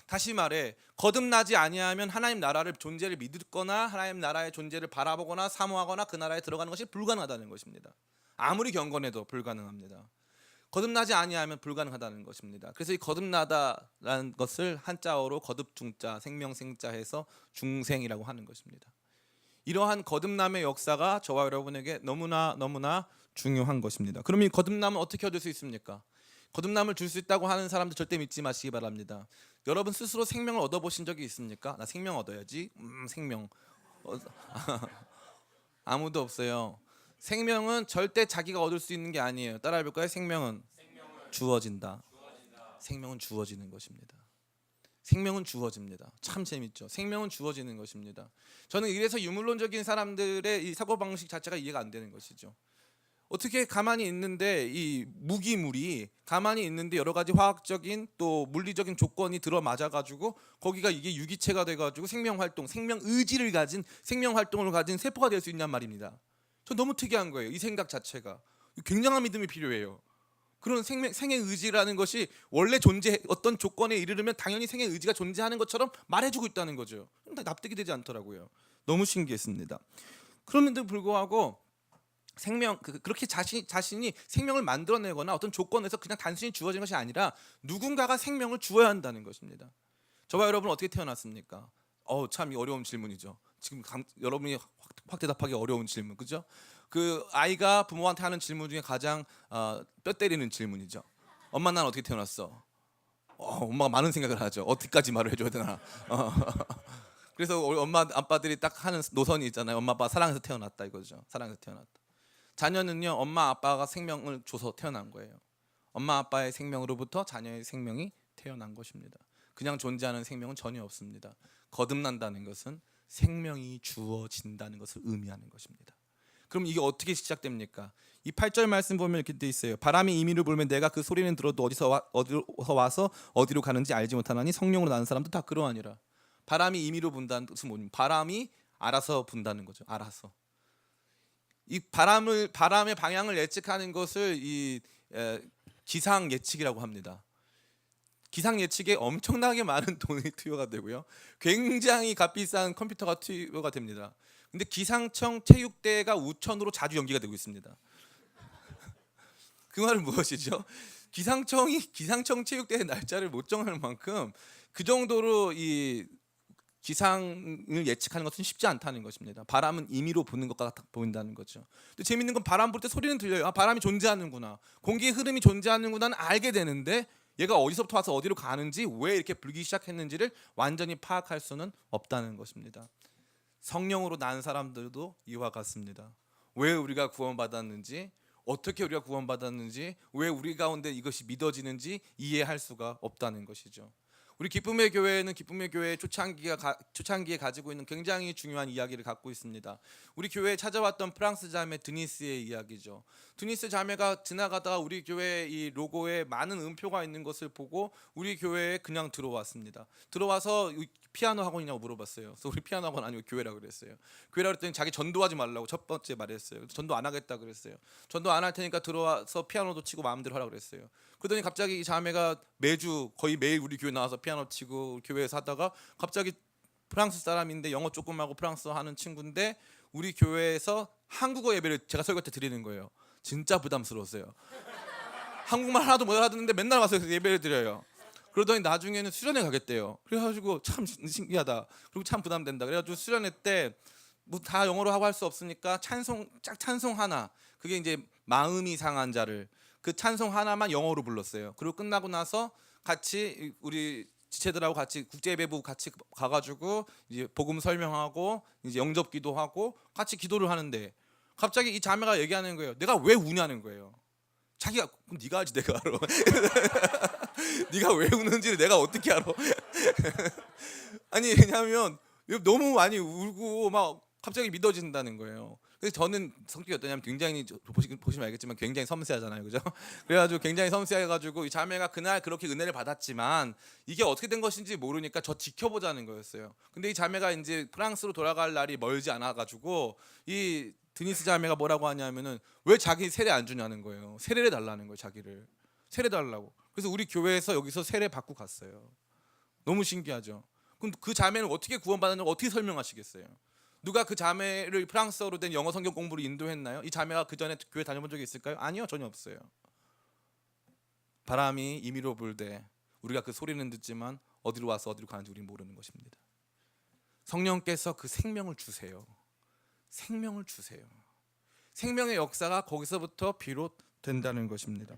다시 말해 거듭나지 아니하면 하나님 나라를 존재를 믿거나 하나님 나라의 존재를 바라보거나 사모하거나 그 나라에 들어가는 것이 불가능하다는 것입니다. 아무리 경건해도 불가능합니다. 거듭나지 아니하면 불가능하다는 것입니다. 그래서 이 거듭나다라는 것을 한자어로 거듭중자 생명생자 해서 중생이라고 하는 것입니다. 이러한 거듭남의 역사가 저와 여러분에게 너무나 중요한 것입니다. 그럼 이 거듭남은 어떻게 얻을 수 있습니까? 거듭남을 줄 수 있다고 하는 사람들 절대 믿지 마시기 바랍니다. 여러분 스스로 생명을 얻어보신 적이 있습니까? 나 생명 얻어야지. 생명 아무도 없어요. 생명은 절대 자기가 얻을 수 있는 게 아니에요. 따라해볼까요? 생명은 주어진다. 생명은 주어지는 것입니다. 생명은 주어집니다. 참 재밌죠. 생명은 주어지는 것입니다. 저는 이래서 유물론적인 사람들의 이 사고방식 자체가 이해가 안 되는 것이죠. 어떻게 가만히 있는데 이 무기물이 가만히 있는데 여러 가지 화학적인 또 물리적인 조건이 들어맞아 가지고 거기가 이게 유기체가 돼 가지고 생명 활동, 생명 의지를 가진 생명 활동을 가진 세포가 될 수 있냔 말입니다. 전 너무 특이한 거예요. 이 생각 자체가 굉장한 믿음이 필요해요. 그런 생의 의지라는 것이 원래 어떤 조건에 이르르면 당연히 생의 의지가 존재하는 것처럼 말해주고 있다는 거죠. 납득이 되지 않더라고요. 너무 신기했습니다. 그런데도 불구하고 그렇게 자신이 생명을 만들어내거나 어떤 조건에서 그냥 단순히 주어진 것이 아니라 누군가가 생명을 주어야 한다는 것입니다. 저와 여러분은 어떻게 태어났습니까? 참 어려운 질문이죠. 지금 여러분이 확 대답하기 어려운 질문, 그죠? 그 아이가 부모한테 하는 질문 중에 가장 뼈 때리는 질문이죠. 엄마 난 어떻게 태어났어? 엄마가 많은 생각을 하죠. 어디까지 말을 해줘야 되나? 그래서 엄마 아빠들이 딱 하는 노선이 있잖아요. 엄마 아빠 사랑해서 태어났다 이거죠. 사랑해서 태어났다. 자녀는요 엄마 아빠가 생명을 줘서 태어난 거예요. 엄마 아빠의 생명으로부터 자녀의 생명이 태어난 것입니다. 그냥 존재하는 생명은 전혀 없습니다. 거듭난다는 것은 생명이 주어진다는 것을 의미하는 것입니다. 그럼 이게 어떻게 시작됩니까? 이 8절 말씀 보면 이렇게 돼 있어요. 바람이 임의로 불면 내가 그 소리는 들어도 어디서 와서 어디로 가는지 알지 못하나니 성령으로 나는 사람도 다 그러하니라. 바람이 임의로 분다는 뜻은 뭐냐? 바람이 알아서 분다는 거죠. 알아서. 이 바람의 방향을 예측하는 것을 기상 예측이라고 합니다. 기상 예측에 엄청나게 많은 돈이 투여가 되고요. 굉장히 값비싼 컴퓨터가 투여가 됩니다. 근데 기상청 체육대회가 우천으로 자주 연기가 되고 있습니다. 그 말은 무엇이죠? 기상청 체육대회 날짜를 못 정할 만큼 그 정도로 이 기상을 예측하는 것은 쉽지 않다는 것입니다. 바람은 임의로 부는 것 같아 보인다는 거죠. 근데 재밌는 건 바람 불 때 소리는 들려요. 아, 바람이 존재하는구나. 공기의 흐름이 존재하는구나는 알게 되는데 얘가 어디서부터 와서 어디로 가는지 왜 이렇게 불기 시작했는지를 완전히 파악할 수는 없다는 것입니다. 성령으로 난 사람들도 이와 같습니다. 왜 우리가 구원받았는지, 어떻게 우리가 구원받았는지, 왜 우리 가운데 이것이 믿어지는지 이해할 수가 없다는 것이죠. 우리 기쁨의 교회는 기쁨의 교회 초창기에 가지고 있는 굉장히 중요한 이야기를 갖고 있습니다. 우리 교회에 찾아왔던 프랑스 자매 드니스의 이야기죠. 드니스 자매가 지나가다가 우리 교회 이 로고에 많은 음표가 있는 것을 보고 우리 교회에 그냥 들어왔습니다. 들어와서 피아노 학원이냐고 물어봤어요. 그래서 우리 피아노 학원 아니고 교회라고 그랬어요. 교회라고 그랬더니 자기 전도하지 말라고 첫 번째 말했어요. 전도 안 하겠다 그랬어요. 전도 안 할 테니까 들어와서 피아노도 치고 마음대로 하라고 그랬어요. 그러더니 갑자기 이 자매가 매주 거의 매일 우리 교회 나와서 피아노 치고 교회에서 하다가 갑자기 프랑스 사람인데 영어 조금 하고 프랑스어 하는 친구인데 우리 교회에서 한국어 예배를 제가 설교 때 드리는 거예요. 진짜 부담스러웠어요. 한국말 하나도 못 알아듣는데 맨날 와서 예배를 드려요. 그러더니 나중에는 수련회 가겠대요. 그래가지고 참 신기하다. 그리고 참 부담된다. 그래가지고 수련회 때 뭐 다 영어로 하고 할 수 없으니까 찬송 하나. 그게 이제 마음이 상한 자를 그 찬송 하나만 영어로 불렀어요. 그리고 끝나고 나서 같이 우리 지체들하고 같이 국제예배부 같이 가가지고 이제 복음 설명하고 이제 영접기도 하고 같이 기도를 하는데 갑자기 이 자매가 얘기하는 거예요. 내가 왜 우냐는 거예요. 자기가 그럼 네가 알지 내가 알아. 네가 왜 우는지를 내가 어떻게 알아? 아니 왜냐하면 너무 많이 울고 막 갑자기 믿어진다는 거예요. 그래서 저는 성격이 어떠냐면 굉장히 보시면 알겠지만 굉장히 섬세하잖아요, 그죠? 그래가지고 굉장히 섬세해가지고 이 자매가 그날 그렇게 은혜를 받았지만 이게 어떻게 된 것인지 모르니까 저 지켜보자는 거였어요. 근데 이 자매가 이제 프랑스로 돌아갈 날이 멀지 않아가지고 이 드니스 자매가 뭐라고 하냐면은 왜 자기 세례 안 주냐는 거예요. 세례를 달라는 거예요, 자기를 세례 달라고. 그래서 우리 교회에서 여기서 세례 받고 갔어요. 너무 신기하죠. 그럼 그 자매는 어떻게 구원받았는지 어떻게 설명하시겠어요? 누가 그 자매를 프랑스어로 된 영어 성경 공부를 인도했나요? 이 자매가 그 전에 교회 다녀본 적이 있을까요? 아니요, 전혀 없어요. 바람이 임의로 불되 우리가 그 소리는 듣지만 어디로 와서 어디로 가는지 우리는 모르는 것입니다. 성령께서 그 생명을 주세요. 생명을 주세요. 생명의 역사가 거기서부터 비롯된다는 것입니다.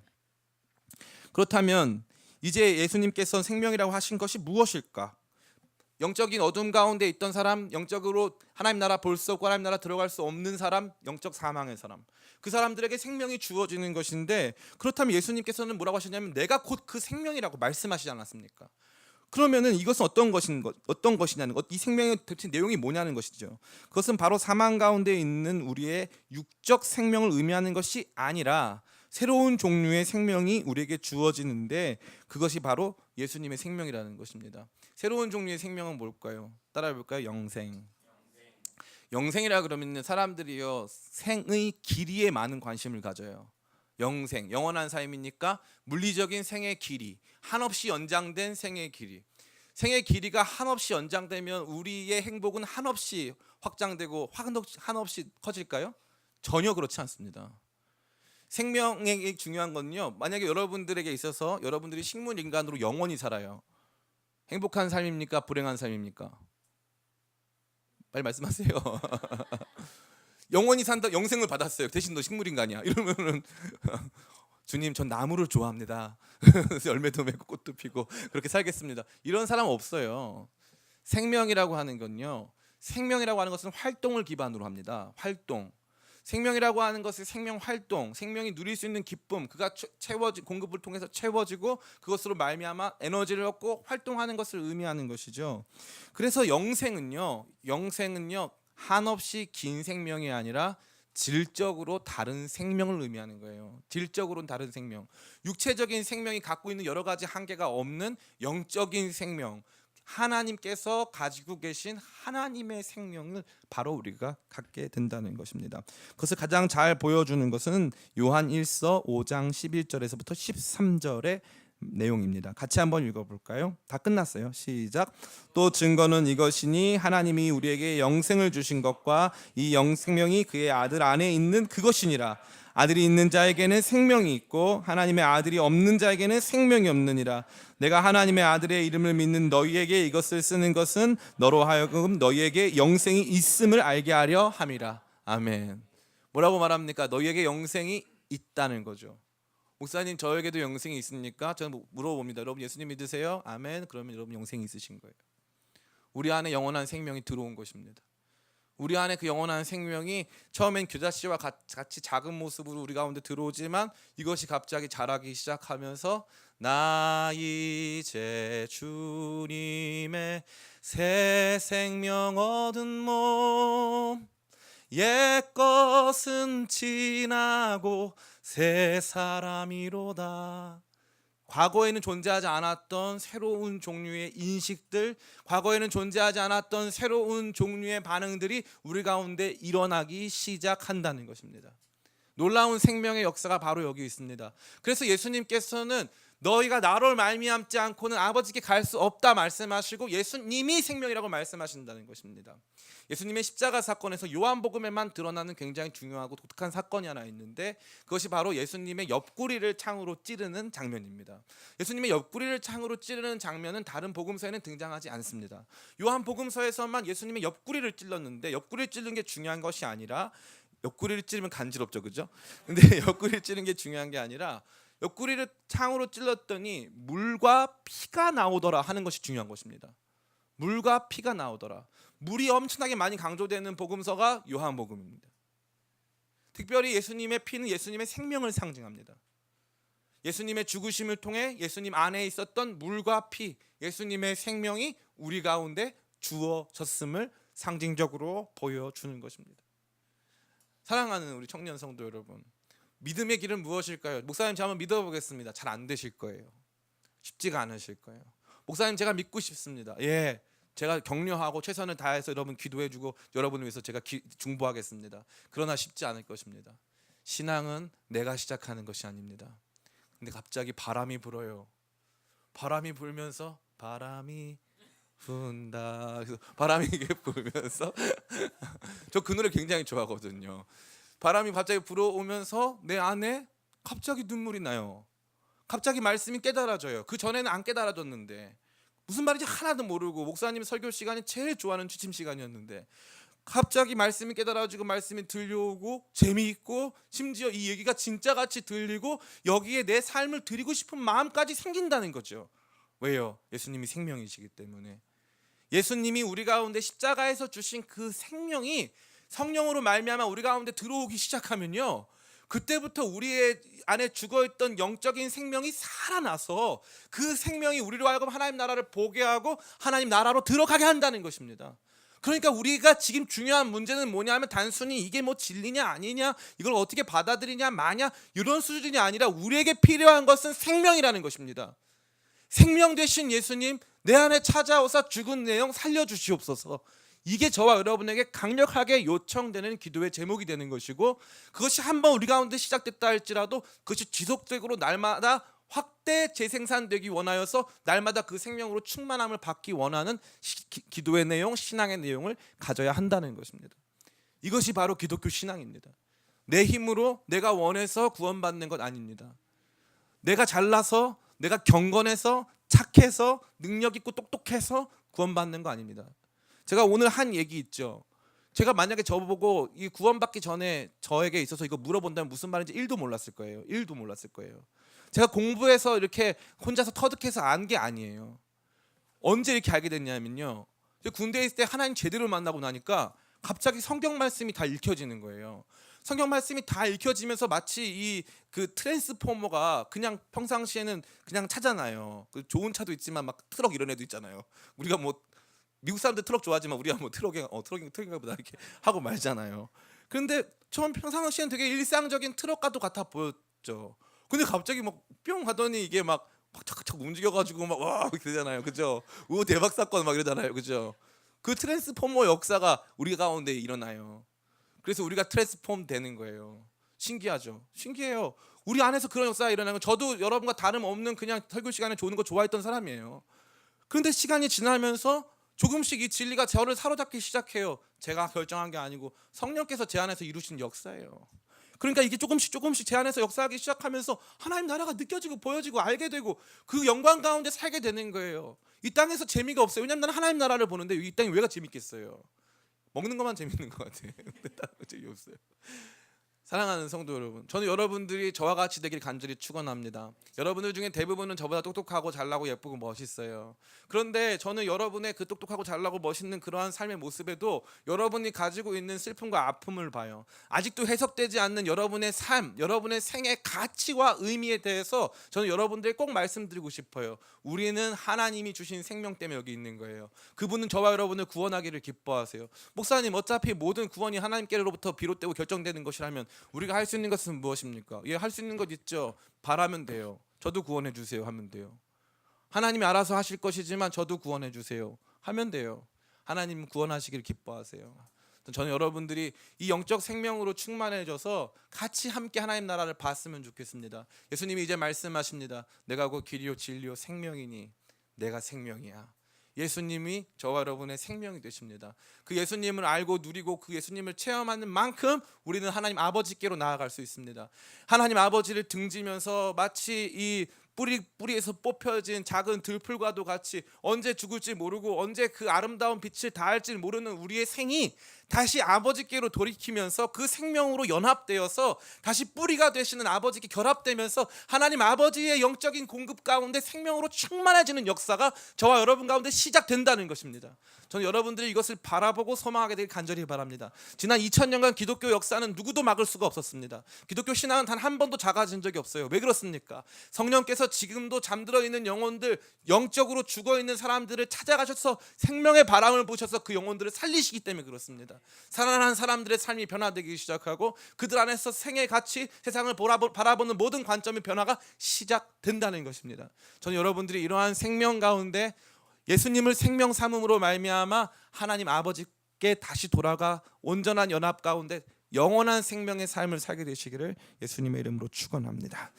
그렇다면 이제 예수님께서 생명이라고 하신 것이 무엇일까? 영적인 어둠 가운데 있던 사람, 영적으로 하나님 나라 볼 수 없고 하나님 나라 들어갈 수 없는 사람, 영적 사망의 사람, 그 사람들에게 생명이 주어지는 것인데, 그렇다면 예수님께서는 뭐라고 하셨냐면 내가 곧 그 생명이라고 말씀하시지 않았습니까? 그러면은 이것은 어떤 것이냐는 것, 이 생명의 대체 내용이 뭐냐는 것이죠. 그것은 바로 사망 가운데 있는 우리의 육적 생명을 의미하는 것이 아니라 새로운 종류의 생명이 우리에게 주어지는데 그것이 바로 예수님의 생명이라는 것입니다. 새로운 종류의 생명은 뭘까요? 따라해 볼까요? 영생. 영생이라 그러면 사람들이요 생의 길이에 많은 관심을 가져요. 영생, 영원한 삶이니까 물리적인 생의 길이, 한없이 연장된 생의 길이. 생의 길이가 한없이 연장되면 우리의 행복은 한없이 확장되고 한없이 커질까요? 전혀 그렇지 않습니다. 생명의 중요한 건요, 만약에 여러분들에게 있어서 여러분들이 식물 인간으로 영원히 살아요. 행복한 삶입니까? 불행한 삶입니까? 빨리 말씀하세요. 영원히 산다, 영생을 받았어요. 대신 너 식물 인간이야. 이러면은 주님, 전 나무를 좋아합니다. 열매도 맺고 꽃도 피고 그렇게 살겠습니다. 이런 사람 없어요. 생명이라고 하는 건요, 생명이라고 하는 것은 활동을 기반으로 합니다. 활동. 생명이라고 하는 것은 생명 활동, 생명이 누릴 수 있는 기쁨, 그가 공급을 통해서 채워지고 그것으로 말미암아 에너지를 얻고 활동하는 것을 의미하는 것이죠. 그래서 영생은요 한없이 긴 생명이 아니라 질적으로 다른 생명을 의미하는 거예요. 질적으로는 다른 생명. 육체적인 생명이 갖고 있는 여러 가지 한계가 없는 영적인 생명, 하나님께서 가지고 계신 하나님의 생명을 바로 우리가 갖게 된다는 것입니다. 그것을 가장 잘 보여주는 것은 요한 1서 5장 11절에서부터 13절의 내용입니다. 같이 한번 읽어볼까요? 다 끝났어요. 시작. 또 증거는 이것이니 하나님이 우리에게 영생을 주신 것과 이 영생명이 그의 아들 안에 있는 그것이니라. 아들이 있는 자에게는 생명이 있고 하나님의 아들이 없는 자에게는 생명이 없느니라. 내가 하나님의 아들의 이름을 믿는 너희에게 이것을 쓰는 것은 너로 하여금 너희에게 영생이 있음을 알게 하려 함이라. 아멘. 뭐라고 말합니까? 너희에게 영생이 있다는 거죠. 목사님, 저에게도 영생이 있습니까? 저는 물어봅니다. 여러분 예수님 믿으세요? 아멘. 그러면 여러분 영생이 있으신 거예요. 우리 안에 영원한 생명이 들어온 것입니다. 우리 안에 그 영원한 생명이 처음엔 규자씨와 같이 작은 모습으로 우리 가운데 들어오지만 이것이 갑자기 자라기 시작하면서 나 이제 주님의 새 생명 얻은 몸 옛것은 지나고 새 사람이로다. 과거에는 존재하지 않았던 새로운 종류의 인식들, 과거에는 존재하지 않았던 새로운 종류의 반응들이 우리 가운데 일어나기 시작한다는 것입니다. 놀라운 생명의 역사가 바로 여기 있습니다. 그래서 예수님께서는 너희가 나로 말미암지 않고는 아버지께 갈 수 없다 말씀하시고 예수님이 생명이라고 말씀하신다는 것입니다. 예수님의 십자가 사건에서 요한복음에만 드러나는 굉장히 중요하고 독특한 사건이 하나 있는데 그것이 바로 예수님의 옆구리를 창으로 찌르는 장면입니다. 예수님의 옆구리를 창으로 찌르는 장면은 다른 복음서에는 등장하지 않습니다. 요한복음서에서만 예수님의 옆구리를 찔렀는데 옆구리를 찌르는 게 중요한 것이 아니라 옆구리를 찌르면 간지럽죠, 그죠? 근데 옆구리를 찌르는 게 중요한 게 아니라 옆구리를 창으로 찔렀더니 물과 피가 나오더라 하는 것이 중요한 것입니다. 물과 피가 나오더라. 물이 엄청나게 많이 강조되는 복음서가 요한복음입니다. 특별히 예수님의 피는 예수님의 생명을 상징합니다. 예수님의 죽으심을 통해 예수님 안에 있었던 물과 피, 예수님의 생명이 우리 가운데 주어졌음을 상징적으로 보여주는 것입니다. 사랑하는 우리 청년 성도 여러분, 믿음의 길은 무엇일까요? 목사님, 제가 한번 믿어보겠습니다. 잘 안 되실 거예요. 쉽지가 않으실 거예요. 목사님, 제가 믿고 싶습니다. 예, 제가 격려하고 최선을 다해서 여러분 기도해주고 여러분을 위해서 제가 중보하겠습니다. 그러나 쉽지 않을 것입니다. 신앙은 내가 시작하는 것이 아닙니다. 근데 갑자기 바람이 불어요. 바람이 불면서 바람이 분다. 그래서 바람이 이게 불면서 저 그 노래 굉장히 좋아하거든요. 바람이 갑자기 불어오면서 내 안에 갑자기 눈물이 나요. 갑자기 말씀이 깨달아져요. 그 전에는 안 깨달아졌는데 무슨 말인지 하나도 모르고 목사님 설교 시간이 제일 좋아하는 취침 시간이었는데 갑자기 말씀이 깨달아지고 말씀이 들려오고 재미있고 심지어 이 얘기가 진짜같이 들리고 여기에 내 삶을 드리고 싶은 마음까지 생긴다는 거죠. 왜요? 예수님이 생명이시기 때문에. 예수님이 우리 가운데 십자가에서 주신 그 생명이 성령으로 말미암아 우리 가운데 들어오기 시작하면요, 그때부터 우리의 안에 죽어있던 영적인 생명이 살아나서 그 생명이 우리로 하여금 하나님 나라를 보게 하고 하나님 나라로 들어가게 한다는 것입니다. 그러니까 우리가 지금 중요한 문제는 뭐냐면 단순히 이게 뭐 진리냐 아니냐, 이걸 어떻게 받아들이냐 마냐, 이런 수준이 아니라 우리에게 필요한 것은 생명이라는 것입니다. 생명 되신 예수님, 내 안에 찾아오사 죽은 내용 살려주시옵소서. 이게 저와 여러분에게 강력하게 요청되는 기도의 제목이 되는 것이고, 그것이 한번 우리 가운데 시작됐다 할지라도 그것이 지속적으로 날마다 확대 재생산되기 원하여서 날마다 그 생명으로 충만함을 받기 원하는 기도의 내용, 신앙의 내용을 가져야 한다는 것입니다. 이것이 바로 기독교 신앙입니다. 내 힘으로 내가 원해서 구원받는 것 아닙니다. 내가 잘나서, 내가 경건해서, 착해서, 능력 있고 똑똑해서 구원받는 거 아닙니다. 제가 오늘 한 얘기 있죠. 제가 만약에 저보고 이 구원받기 전에 저에게 있어서 이거 물어본다면 무슨 말인지 1도 몰랐을 거예요. 1도 몰랐을 거예요. 제가 공부해서 이렇게 혼자서 터득해서 안 게 아니에요. 언제 이렇게 알게 됐냐면요, 군대에 있을 때 하나님 제대로 만나고 나니까 갑자기 성경 말씀이 다 읽혀지는 거예요. 성경 말씀이 다 읽혀지면서 마치 이 그 트랜스포머가 그냥 평상시에는 그냥 차잖아요. 그 좋은 차도 있지만 막 트럭 이런 애도 있잖아요. 우리가 뭐 미국 사람들 트럭 좋아하지만 우리가 뭐 트럭인가 보다 이렇게 하고 말잖아요. 그런데 처음 평상시에는 되게 일상적인 트럭과도 같아 보였죠. 근데 갑자기 막 뿅 하더니 이게 막 막 착착 움직여가지고 막 와 그러잖아요, 그죠? 오 대박 사건 막 이러잖아요, 그죠? 그 트랜스포머 역사가 우리 가운데 일어나요. 그래서 우리가 트랜스폼 되는 거예요. 신기하죠? 신기해요. 우리 안에서 그런 역사가 일어나는 거. 저도 여러분과 다름없는 그냥 설교 시간에 조는 거 좋아했던 사람이에요. 그런데 시간이 지나면서 조금씩 이 진리가 저를 사로잡기 시작해요. 제가 결정한 게 아니고 성령께서 제 안에서 이루신 역사예요. 그러니까 이게 조금씩 제 안에서 역사하기 시작하면서 하나님 나라가 느껴지고 보여지고 알게 되고 그 영광 가운데 살게 되는 거예요. 이 땅에서 재미가 없어요. 왜냐하면 나는 하나님 나라를 보는데 이 땅이 왜가 재밌겠어요. 먹는 것만 재밌는 것 같아요. 근데 다른 거 재미없어요. 사랑하는 성도 여러분, 저는 여러분들이 저와 같이 되길 간절히 축원합니다. 여러분들 중에 대부분은 저보다 똑똑하고 잘나고 예쁘고 멋있어요. 그런데 저는 여러분의 그 똑똑하고 잘나고 멋있는 그러한 삶의 모습에도 여러분이 가지고 있는 슬픔과 아픔을 봐요. 아직도 해석되지 않는 여러분의 삶, 여러분의 생의 가치와 의미에 대해서 저는 여러분들에 꼭 말씀드리고 싶어요. 우리는 하나님이 주신 생명 때문에 여기 있는 거예요. 그분은 저와 여러분을 구원하기를 기뻐하세요. 목사님, 어차피 모든 구원이 하나님께로부터 비롯되고 결정되는 것이라면 우리가 할 수 있는 것은 무엇입니까? 예, 할 수 있는 것 있죠. 바라면 돼요. 저도 구원해 주세요 하면 돼요. 하나님이 알아서 하실 것이지만 저도 구원해 주세요 하면 돼요. 하나님 구원하시길 기뻐하세요. 저는 여러분들이 이 영적 생명으로 충만해져서 같이 함께 하나님 나라를 봤으면 좋겠습니다. 예수님이 이제 말씀하십니다. 내가 곧 길이요 진리요 생명이니 내가 생명이야. 예수님이 저와 여러분의 생명이 되십니다. 그 예수님을 알고 누리고 그 예수님을 체험하는 만큼 우리는 하나님 아버지께로 나아갈 수 있습니다. 하나님 아버지를 등지면서 마치 이 뿌리에서 뽑혀진 작은 들풀과도 같이 언제 죽을지 모르고 언제 그 아름다운 빛을 다할지 모르는 우리의 생이 다시 아버지께로 돌이키면서 그 생명으로 연합되어서 다시 뿌리가 되시는 아버지께 결합되면서 하나님 아버지의 영적인 공급 가운데 생명으로 충만해지는 역사가 저와 여러분 가운데 시작된다는 것입니다. 저는 여러분들이 이것을 바라보고 소망하게 되길 간절히 바랍니다. 지난 2000년간 기독교 역사는 누구도 막을 수가 없었습니다. 기독교 신앙은 단 한 번도 작아진 적이 없어요. 왜 그렇습니까? 성령께서 지금도 잠들어 있는 영혼들, 영적으로 죽어 있는 사람들을 찾아가셔서 생명의 바람을 부으셔서 그 영혼들을 살리시기 때문에 그렇습니다. 살아난 사람들의 삶이 변화되기 시작하고 그들 안에서 생의 가치, 세상을 바라보는 모든 관점의 변화가 시작된다는 것입니다. 저는 여러분들이 이러한 생명 가운데 예수님을 생명 삼음으로 말미암아 하나님 아버지께 다시 돌아가 온전한 연합 가운데 영원한 생명의 삶을 살게 되시기를 예수님의 이름으로 축원합니다.